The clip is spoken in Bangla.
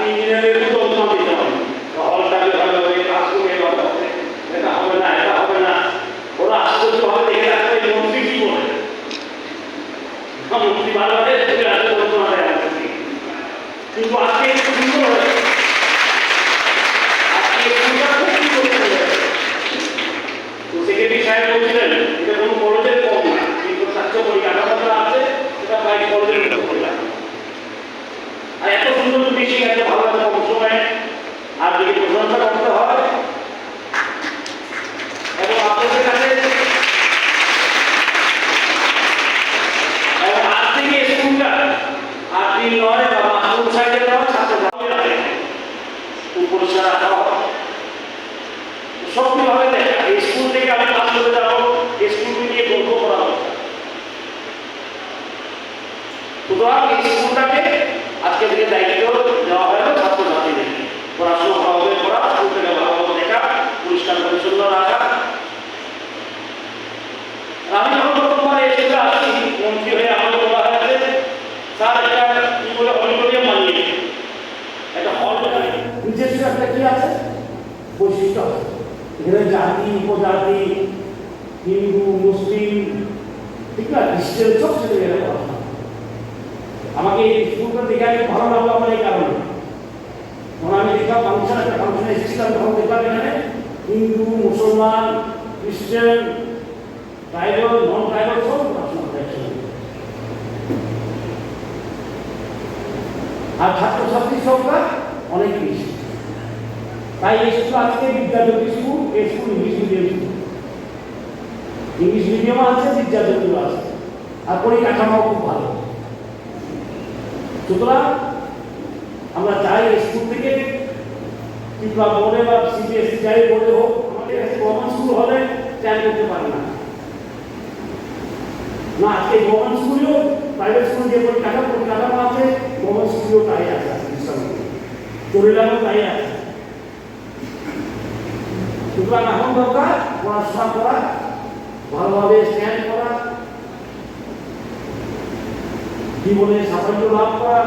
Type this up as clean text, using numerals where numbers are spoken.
ইঞ্জিনিয়ারের যত্ন দিতে হবে, হলটাকে ভালোভাবে ক্লাসরুমে ভালোভাবে, এটা হবে না এটা হবে না, ওরা আশ্চর্যভাবে দেখে রাখবে মন্ত্রী কি বলে, মন্ত্রী ভালোভাবে তুমি রাখতে বলতো না কিন্তু আজকে একটু সুন্দর হয়েছে, আজকে স্কুলটা খুব সুন্দর হয়েছে। তো সেক্রেটারি সাহেব বলছিলেন এটা কোনো কলেজের কম না, কিন্তু স্বাস্থ্য পরিকাঠামোটা আছে সেটা প্রায় কলেজের মতো করলাম। আর এত সুন্দর যদি এত ভালো একটা কম সময়ে আর যদি প্রশংসা করতে হয় এবং আপনাদের কাছে আজ থেকে স্কুলটা 8 দিন নয় বা মাসুল সাইডে নয় ছাত্র পরিষ্কার রাখা হয় সব কিভাবে দেখা এই স্কুল থেকে আমি ক্লাস করে যাবো স্কুলকে নিয়ে গল্প করা হচ্ছে। সুতরাং এই স্কুলটাকে আজকে থেকে দায়িত্ব দেওয়া হলো ছাত্রছাত্রীদের, পড়াশোনা ভালোভাবে করা, স্কুল থেকে ভালোভাবে দেখা, পরিষ্কার পরিচ্ছন্ন রাখা। আমি যখন প্রথমবার এই স্কুলে আসি মন্ত্রী হয়ে আমাকে বলা হয়েছে স্যার এটা কি বলে অডিটোরিয়াম বানিয়ে একটা হল নিজস্ব একটা কি আছে বৈশিষ্ট্য আছে, এখানে জাতি উপজাতি হিন্দু মুসলিম ঠিক না খ্রিস্টান সব ছেলে মেয়েরা পড়াশোনা। আমাকে এই স্কুলটা দেখে আমি ভালো লাগলো আমার এই কারণে, তখন আমি দেখলাম একটা ফাংশনে এসেছিলাম তখন দেখলাম এখানে হিন্দু মুসলমান খ্রিস্টান ট্রাইবাল নন ট্রাইবাল সব পড়াশোনা করছে আর ছাত্রছাত্রীর সংখ্যা অনেক বেশি। তাই এই স্কুল আজকে বিদ্যাজ্যোতি স্কুল, এই school English medium school, English medium আছে বিদ্যাজ্যোতি আছে আর পরিকাঠামো খুব ভালো। সুতরাং আমরা চাই স্কুল থেকে কিংবা বোর্ডে বা সিবিএসই যাই বোর্ডে হোক আমাদের কাছে গভর্নমেন্ট স্কুল হলে চাই করতে পারে না না আজকে গভর্নমেন্ট স্কুলেও প্রাইভেট স্কুল যে পরিকাঠামো আছে গভর্নমেন্ট স্কুলেও তাই আছে, চরিলামও তাই আছে। সুতরাং এখন দরকার পড়াশোনা করা, ভালোভাবে স্ট্যান্ড করা, জীবনে সাফল্য লাভ করা,